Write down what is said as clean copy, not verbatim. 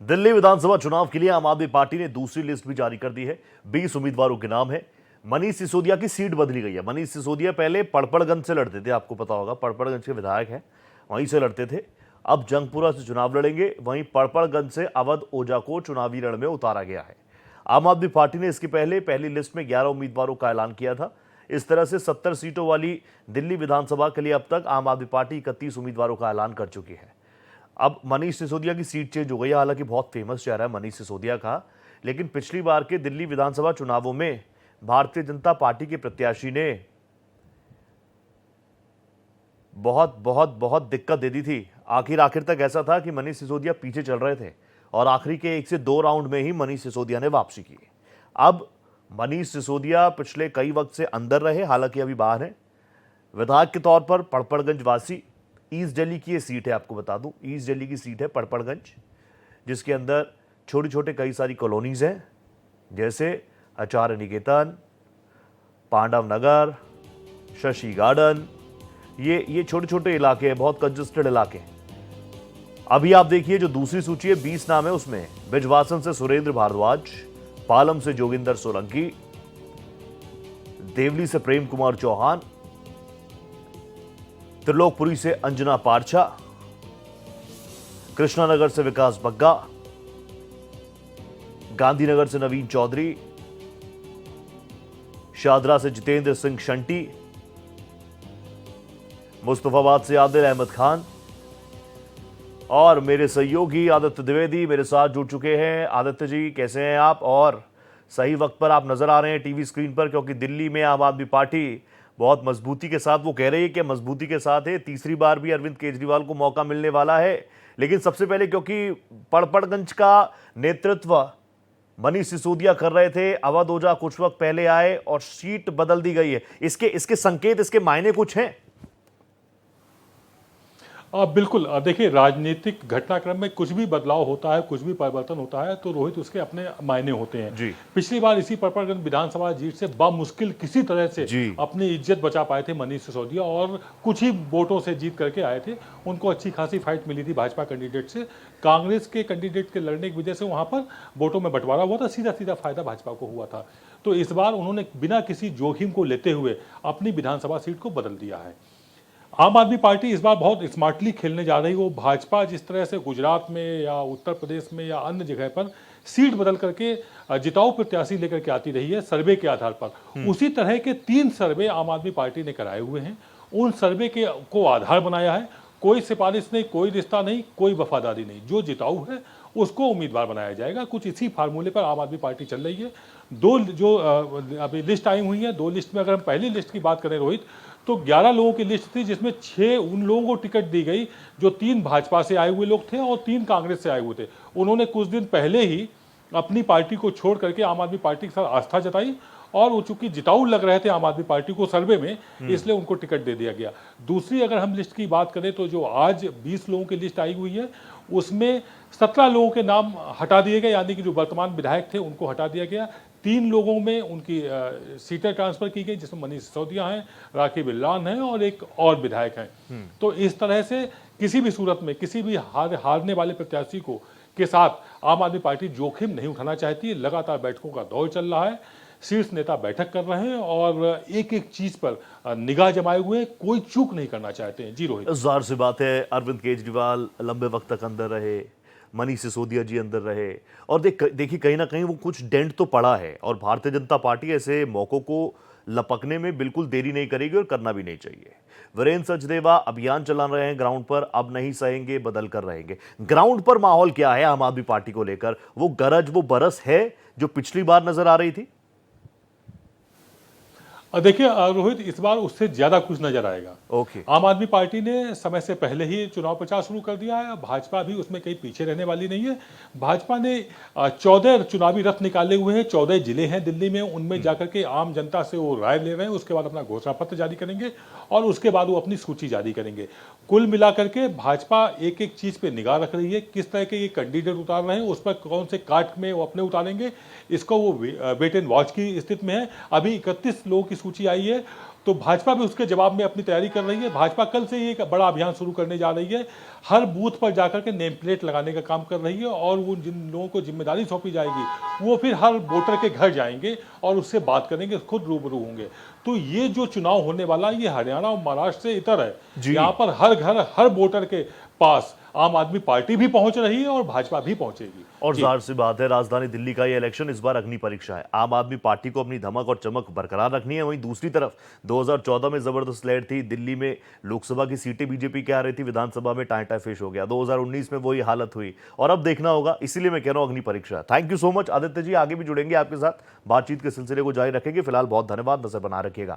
दिल्ली विधानसभा चुनाव के लिए आम आदमी पार्टी ने दूसरी लिस्ट भी जारी कर दी है। 20 उम्मीदवारों के नाम है। मनीष सिसोदिया की सीट बदली गई है। मनीष सिसोदिया पहले पड़पड़गंज से लड़ते थे, आपको पता होगा, पड़पड़गंज के विधायक हैं, वहीं से लड़ते थे। अब जंगपुरा से चुनाव लड़ेंगे। वहीं पड़पड़गंज से अवध ओझा को चुनावी रण में उतारा गया है। आम आदमी पार्टी ने इसके पहले पहली लिस्ट में 11 उम्मीदवारों का ऐलान किया था। इस तरह से 70 सीटों वाली दिल्ली विधानसभा के लिए अब तक आम आदमी पार्टी 31 उम्मीदवारों का ऐलान कर चुकी है। अब मनीष सिसोदिया की सीट चेंज हो गई है। हालांकि बहुत फेमस चेहरा है मनीष सिसोदिया का, लेकिन पिछली बार के दिल्ली विधानसभा चुनावों में भारतीय जनता पार्टी के प्रत्याशी ने बहुत बहुत बहुत दिक्कत दे दी थी। आखिर तक ऐसा था कि मनीष सिसोदिया पीछे चल रहे थे और आखिरी के 1 से 2 राउंड में ही मनीष सिसोदिया ने वापसी की। अब मनीष सिसोदिया पिछले कई वक्त से अंदर रहे, हालांकि अभी बाहर हैं। विधायक के तौर पर पड़पड़गंज वासी, ईस्ट दिल्ली की ये सीट है, आपको बता दूं, ईस्ट दिल्ली की सीट है पड़पड़गंज, जिसके अंदर छोटे छोटे कई सारी कॉलोनीज हैं, जैसे आचार्य निकेतन, पांडव नगर, शशि गार्डन। ये छोटे छोटे इलाके हैं, बहुत कंजस्टेड इलाके हैं। अभी आप देखिए जो दूसरी सूची है, 20 नाम है उसमें। बिजवासन से सुरेंद्र भारद्वाज, पालम से जोगिंदर सोलंकी, देवली से प्रेम कुमार चौहान, त्रिलोकपुरी से अंजना पारछा, कृष्णानगर से विकास बग्गा, गांधीनगर से नवीन चौधरी, शादरा से जितेंद्र सिंह शंटी, मुस्तफाबाद से आदिल अहमद खान और मेरे सहयोगी आदित्य द्विवेदी मेरे साथ जुड़ चुके हैं। आदित्य जी, कैसे हैं आप? और सही वक्त पर आप नजर आ रहे हैं टीवी स्क्रीन पर, क्योंकि दिल्ली में आम आदमी पार्टी बहुत मजबूती के साथ, वो कह रही है कि मजबूती के साथ है, तीसरी बार भी अरविंद केजरीवाल को मौका मिलने वाला है। लेकिन सबसे पहले, क्योंकि पड़पड़गंज का नेतृत्व मनीष सिसोदिया कर रहे थे, अवध ओझा कुछ वक्त पहले आए और सीट बदल दी गई है, इसके संकेत, इसके मायने कुछ हैं? बिल्कुल। देखिए, राजनीतिक घटनाक्रम में कुछ भी बदलाव होता है, कुछ भी परिवर्तन होता है, तो रोहित उसके अपने मायने होते हैं जी। पिछली बार इसी पड़पड़गंज विधानसभा जीत से बामुश्किल किसी तरह से अपनी इज्जत बचा पाए थे मनीष सिसोदिया, और कुछ ही वोटों से जीत करके आए थे। उनको अच्छी खासी फाइट मिली थी भाजपा कैंडिडेट से। कांग्रेस के कैंडिडेट के लड़ने की वजह से वहां पर वोटों में बंटवारा हुआ था, सीधा सीधा फायदा भाजपा को हुआ था। तो इस बार उन्होंने बिना किसी जोखिम को लेते हुए अपनी विधानसभा सीट को बदल दिया है। आम आदमी पार्टी इस बार बहुत स्मार्टली खेलने जा रही है। वो भाजपा जिस तरह से गुजरात में या उत्तर प्रदेश में या अन्य जगह पर सीट बदल करके जिताऊ प्रत्याशी लेकर के आती रही है सर्वे के आधार पर, उसी तरह के 3 सर्वे आम आदमी पार्टी ने कराए हुए हैं। उन सर्वे के को आधार बनाया है। कोई सिफारिश नहीं, कोई रिश्ता नहीं, कोई वफादारी नहीं। जो जिताऊ है उसको उम्मीदवार बनाया जाएगा। कुछ इसी फार्मूले पर आम आदमी पार्टी चल रही है। 2 जो अभी लिस्ट आई हुई है, 2 लिस्ट में अगर हम पहली लिस्ट की बात करें रोहित, तो 11 लोगों की लिस्ट थी, जिसमें 6 उन लोगों को टिकट दी गई जो 3 भाजपा से आए हुए लोग थे और 3 कांग्रेस से आए हुए थे। उन्होंने कुछ दिन पहले ही अपनी पार्टी को छोड़ करके आम आदमी पार्टी के साथ आस्था जताई, और वो चूंकि जिताऊ लग रहे थे आम आदमी पार्टी को सर्वे में, इसलिए उनको टिकट दे दिया गया। दूसरी अगर हम लिस्ट की बात करें, तो जो आज 20 लोगों की लिस्ट आई हुई है, उसमें 17 लोगों के नाम हटा दिए गए, यानी कि जो वर्तमान विधायक थे उनको हटा दिया गया। 3 लोगों में उनकी सीटें ट्रांसफर की गई, जिसमें मनीष सिसोदिया हैं, राखी बिल्लान हैं और एक और विधायक हैं। तो इस तरह से किसी भी सूरत में किसी भी हारने वाले प्रत्याशी को के साथ आम आदमी पार्टी जोखिम नहीं उठाना चाहती है। लगातार बैठकों का दौर चल रहा है, शीर्ष नेता बैठक कर रहे हैं और एक एक चीज पर निगाह जमाए हुए, कोई चूक नहीं करना चाहते हैं। जी रोहित, जाहिर सी बात है, अरविंद केजरीवाल लंबे वक्त तक अंदर रहे, मनीष सिसोदिया जी अंदर रहे, और देखिए कहीं ना कहीं वो कुछ डेंट तो पड़ा है, और भारतीय जनता पार्टी ऐसे मौकों को लपकने में बिल्कुल देरी नहीं करेगी और करना भी नहीं चाहिए। वीरेंद्र सचदेवा अभियान चला रहे हैं ग्राउंड पर, अब नहीं सहेंगे, बदल कर रहेंगे। ग्राउंड पर माहौल क्या है आम आदमी पार्टी को लेकर? वो गरज, वो बरस है जो पिछली बार नजर आ रही थी? देखिए रोहित, इस बार उससे ज्यादा कुछ नजर आएगा। ओके। आम आदमी पार्टी ने समय से पहले ही चुनाव प्रचार शुरू कर दिया है। भाजपा भी उसमें कहीं पीछे रहने वाली नहीं है। भाजपा ने 14 चुनावी रथ निकाले हुए हैं। 14 जिले हैं दिल्ली में, उनमें जाकर के आम जनता से वो राय ले रहे हैं। उसके बाद अपना घोषणा पत्र जारी करेंगे और उसके बाद वो अपनी सूची जारी करेंगे। कुल मिलाकर के भाजपा एक एक चीज पे निगाह रख रही है। किस तरह के ये कैंडिडेट उतार रहे हैं, उस पर कौन से काट में वो अपने उतारेंगे, इसको वो वेट एंड वॉच की स्थिति में है। अभी 31 लोगों की सूची आई है, तो भाजपा भी उसके जवाब में अपनी तैयारी कर रही है। भाजपा कल से ही एक बड़ा अभियान शुरू करने जा रही है, हर बूथ पर जाकर के नेम प्लेट लगाने का काम कर रही है, और वो जिन लोगों को जिम्मेदारी सौंपी जाएगी वो फिर हर वोटर के घर जाएंगे और उससे बात करेंगे, खुद रूबरू होंगे। तो ये जो चुनाव होने वाला है ये हरियाणा और महाराष्ट्र से इतर है। यहाँ पर हर घर, हर वोटर के पास आम आदमी पार्टी भी पहुंच रही है और भाजपा भी पहुंचेगी। और जाहिर सी बात है, राजधानी दिल्ली का ये इलेक्शन इस बार अग्नि परीक्षा है। आम आदमी पार्टी को अपनी धमक और चमक बरकरार रखनी है। वहीं दूसरी तरफ 2014 में जबरदस्त लहर थी, दिल्ली में लोकसभा की सीटें बीजेपी के आ रही थी, विधानसभा में टाई फिश हो गया। 2019 में वही हालत हुई और अब देखना होगा, इसीलिए मैं कह रहा हूं अग्नि परीक्षा। Thank you so much Aditya ji, आगे भी जुड़ेंगे आपके साथ, बातचीत के सिलसिले को जारी रखेंगे। फिलहाल बहुत धन्यवाद, नजर बना रखिएगा।